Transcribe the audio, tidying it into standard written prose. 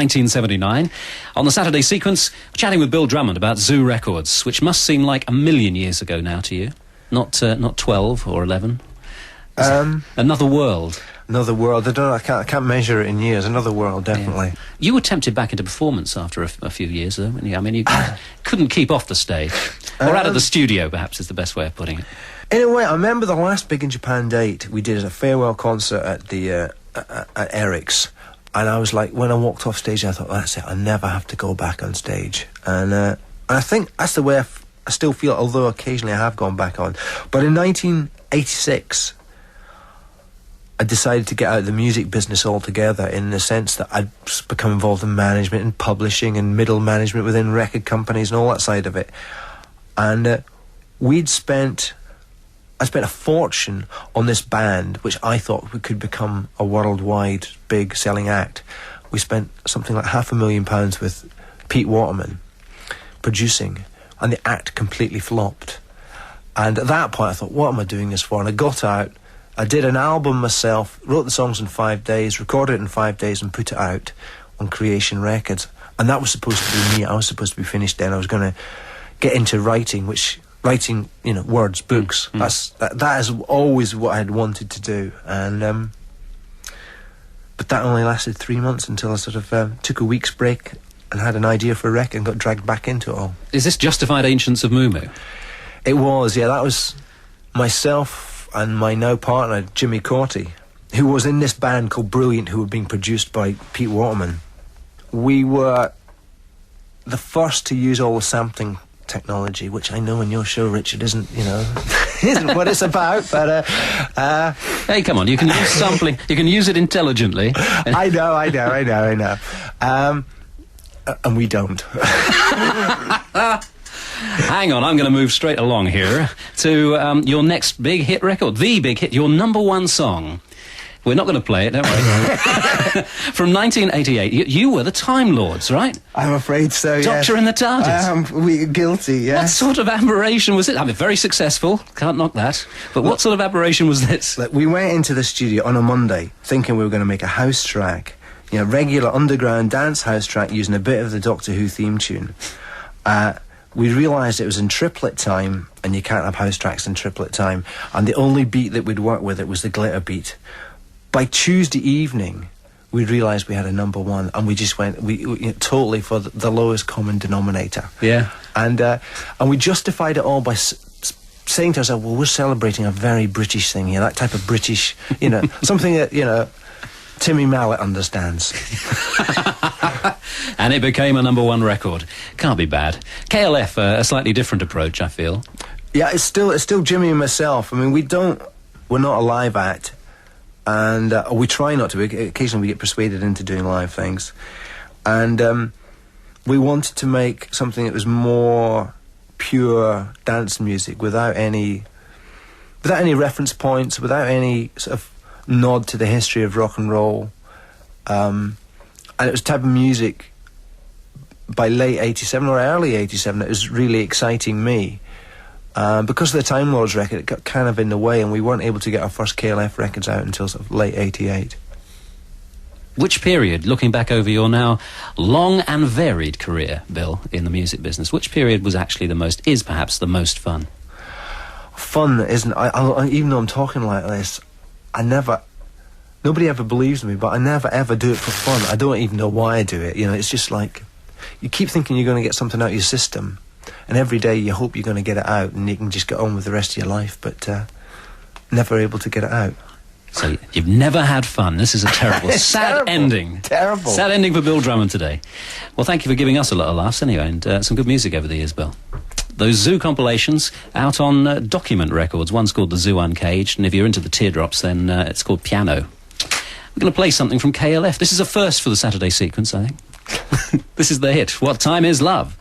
1979. On the Saturday sequence, we're chatting with Bill Drummond about Zoo Records, which must seem like a million years ago now to you. Not 12 or 11. Another world. Another world. I can't measure it in years. Another world, definitely. Yeah. You were tempted back into performance after a few years, though, weren't you? I mean, you couldn't keep off the stage. Or out of the studio, perhaps, is the best way of putting it. In a way, I remember the last Big in Japan date we did as a farewell concert at the at Eric's, and I was like, when I walked off stage, I thought, that's it, I never have to go back on stage. And I think that's the way I still feel, although occasionally I have gone back on. But in 1986, I decided to get out of the music business altogether, in the sense that I'd become involved in management and publishing and middle management within record companies and all that side of it. And I spent a fortune on this band, which I thought we could become a worldwide big selling act. We spent something like £500,000 with Pete Waterman producing, and the act completely flopped. And at that point I thought, what am I doing this for? And I got out, I did an album myself, wrote the songs in 5 days, recorded it in 5 days and put it out on Creation Records. And that was supposed to be me. I was supposed to be finished then. I was going to get into writing, words, books. That is always what I had wanted to do. And but that only lasted 3 months, until I sort of took a week's break and had an idea for a record and got dragged back into it all. Is this Justified Ancients of Moo Moo? It was, yeah. That was myself and my now partner, Jimmy Corty, who was in this band called Brilliant, who were being produced by Pete Waterman. We were the first to use all the sampling technology, which I know in your show, Richard, isn't what it's about, but hey, come on, you can use sampling, you can use it intelligently. I know. And we don't. Hang on, I'm going to move straight along here to your next big hit record, the big hit, your #1 song. We're not going to play it, don't worry. From 1988, you were the Time Lords, right? I'm afraid so, yes. Doctor in the TARDIS. We're guilty, yes. What sort of aberration was it? I mean, very successful, can't knock that. But what sort of aberration was this? Look, we went into the studio on a Monday thinking we were going to make a house track, regular underground dance house track using a bit of the Doctor Who theme tune. We realised it was in triplet time, and you can't have house tracks in triplet time, and the only beat that we'd work with it was the glitter beat. By Tuesday evening, we realised we had a #1, and we just went totally for the lowest common denominator. Yeah. And we justified it all by saying to ourselves, well, we're celebrating a very British thing here, that type of British, something that, Timmy Mallet understands. And it became a #1 record. Can't be bad. KLF, a slightly different approach, I feel. Yeah, it's still Jimmy and myself. I mean, we're not a live act. And we try not to. Occasionally we get persuaded into doing live things. And we wanted to make something that was more pure dance music, without any reference points, without any sort of nod to the history of rock and roll. And it was type of music by late 87 or early 87 that was really exciting me. Because of the Time Lords record, it got kind of in the way, and we weren't able to get our first KLF records out until sort of late 88. Which period, looking back over your now long and varied career, Bill, in the music business, which period was actually is perhaps the most fun? Fun isn't, I even though I'm talking like this, nobody ever believes me, but I never ever do it for fun. I don't even know why I do it. It's just like, you keep thinking you're going to get something out of your system, and every day you hope you're going to get it out and you can just get on with the rest of your life, but never able to get it out. So you've never had fun. This is a terrible, sad ending. Terrible. Sad ending for Bill Drummond today. Well, thank you for giving us a lot of laughs anyway, and some good music over the years, Bill. Those Zoo compilations out on Document Records. One's called The Zoo Uncaged, and if you're into the teardrops, then it's called Piano. We're going to play something from KLF. This is a first for the Saturday sequence, I think. This is the hit. What Time Is Love?